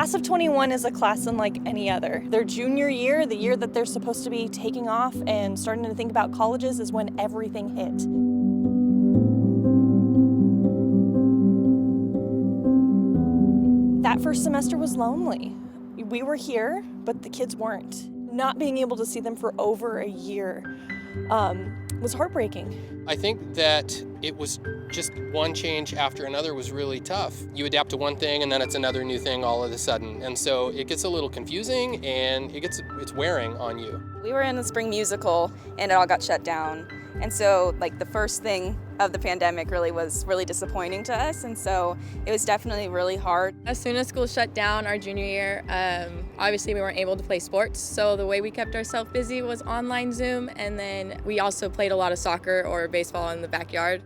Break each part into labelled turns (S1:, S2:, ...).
S1: class of 21 is a class unlike any other. Their junior year, the year that they're supposed to be taking off and starting to think about colleges, is when everything hit. That first semester was lonely. We were here, but the kids weren't. Not being able to see them for over a year was heartbreaking.
S2: I think that it was just one change after another was really tough. You adapt to one thing and then it's another new thing all of a sudden. And so it gets a little confusing and it's wearing on you.
S3: We were in a spring musical and it all got shut down. And so the first thing of the pandemic was really disappointing to us, and so it was definitely really hard.
S4: As soon as school shut down our junior year, obviously we weren't able to play sports, so the way we kept ourselves busy was online Zoom, and then we also played a lot of soccer or baseball in the backyard.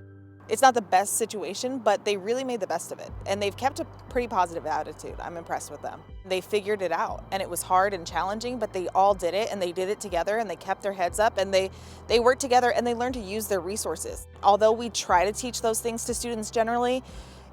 S5: It's not the best situation, but they really made the best of it. And they've kept a pretty positive attitude. I'm impressed with them. They figured it out, and it was hard and challenging, but they all did it, and they did it together, and they kept their heads up, and they worked together, and they learned to use their resources. Although we try to teach those things to students generally,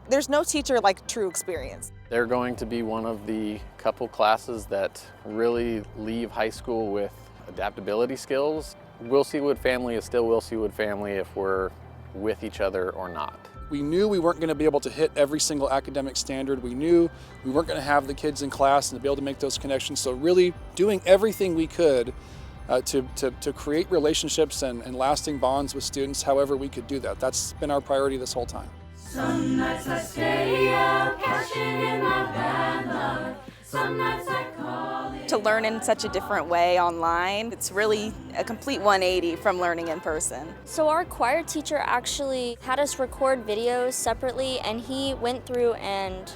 S5: there's no teacher like true experience.
S6: They're going to be one of the couple classes that really leave high school with adaptability skills. Willsey Wood family is still Willsey Wood family if we're with each other or not.
S7: We knew we weren't going to be able to hit every single academic standard. We knew we weren't going to have the kids in class and to be able to make those connections. So really doing everything we could to create relationships and lasting bonds with students however we could do that. That's been our priority this whole time.
S8: Some nights I stay up, cashing in my bad luck. Some nights I call it.
S3: To learn in such a different way online, it's really a complete 180 from learning in person.
S9: So our choir teacher actually had us record videos separately, and he went through and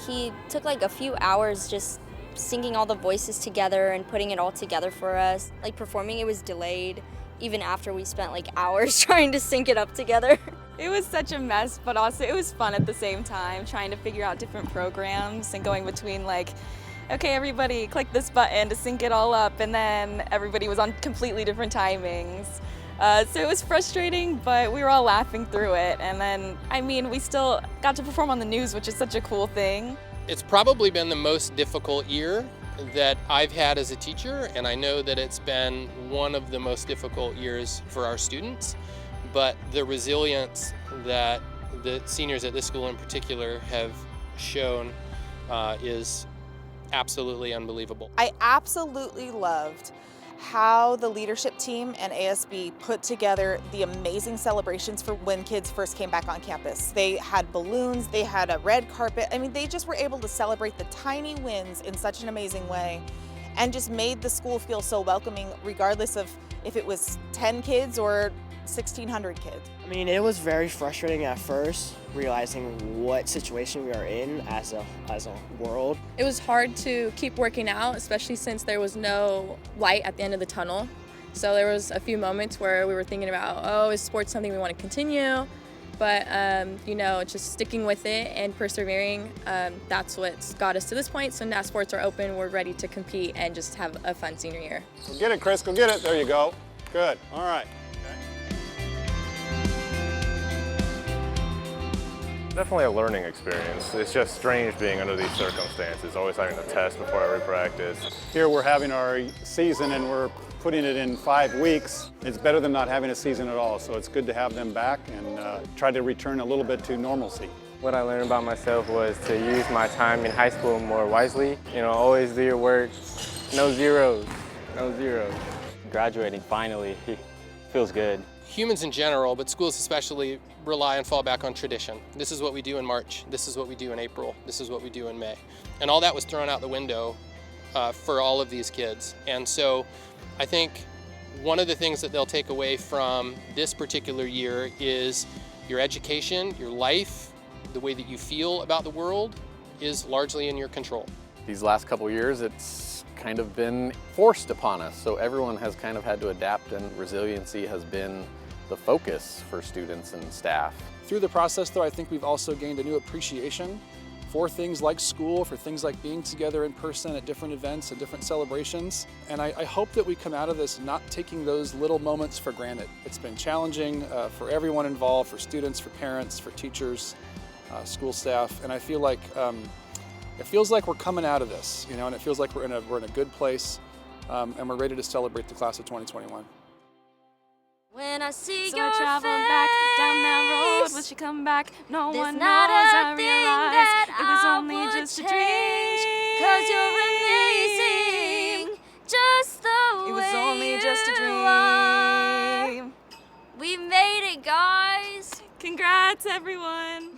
S9: he took a few hours just singing all the voices together and putting it all together for us. Performing, it was delayed even after we spent hours trying to sync it up together.
S3: It was such a mess, but also it was fun at the same time, trying to figure out different programs and going between okay, everybody click this button to sync it all up, and then everybody was on completely different timings. So it was frustrating, but we were all laughing through it. And then, we still got to perform on the news, which is such a cool thing.
S2: It's probably been the most difficult year that I've had as a teacher, and I know that it's been one of the most difficult years for our students. But the resilience that the seniors at this school in particular have shown is absolutely unbelievable.
S5: I absolutely loved how the leadership team and ASB put together the amazing celebrations for when kids first came back on campus. They had balloons, they had a red carpet. They just were able to celebrate the tiny wins in such an amazing way and just made the school feel so welcoming regardless of if it was 10 kids or 1,600 kids.
S10: It was very frustrating at first, realizing what situation we are in as a world.
S4: It was hard to keep working out, especially since there was no light at the end of the tunnel. So there was a few moments where we were thinking about, is sports something we want to continue? But, just sticking with it and persevering, that's what's got us to this point. So now sports are open, we're ready to compete and just have a fun senior year.
S11: Go get it, Chris, go get it. There you go. Good, all right.
S12: Definitely a learning experience. It's just strange being under these circumstances, always having to test before every practice.
S11: Here we're having our season and we're putting it in 5 weeks. It's better than not having a season at all, so it's good to have them back and try to return a little bit to normalcy.
S13: What I learned about myself was to use my time in high school more wisely. Always do your work, no zeros, no zeros.
S14: Graduating finally feels good.
S2: Humans in general, but schools especially, rely and fall back on tradition. This is what we do in March, this is what we do in April, this is what we do in May. And all that was thrown out the window for all of these kids. And so I think one of the things that they'll take away from this particular year is your education, your life, the way that you feel about the world is largely in your control.
S6: These last couple years, it's kind of been forced upon us. So everyone has kind of had to adapt, and resiliency has been the focus for students and staff.
S7: Through the process, though, I think we've also gained a new appreciation for things like school, for things like being together in person at different events and different celebrations. And I hope that we come out of this not taking those little moments for granted. It's been challenging for everyone involved, for students, for parents, for teachers, school staff, and I feel like it feels like we're coming out of this, you know, and it feels like we're in a good place, and we're ready to celebrate the class of 2021.
S9: When I see
S3: So
S9: your
S3: I traveled
S9: face,
S3: back down that road. Will she come back? No
S9: there's
S3: one knows.
S9: not a
S3: I
S9: thing
S3: realized
S9: that
S3: it was
S9: I
S3: only
S9: would
S3: just a
S9: change,
S3: dream.
S9: 'cause you're amazing, just the
S3: It
S9: way
S3: was only just a
S9: you are.
S3: dream.
S9: We made it, guys.
S3: Congrats, everyone.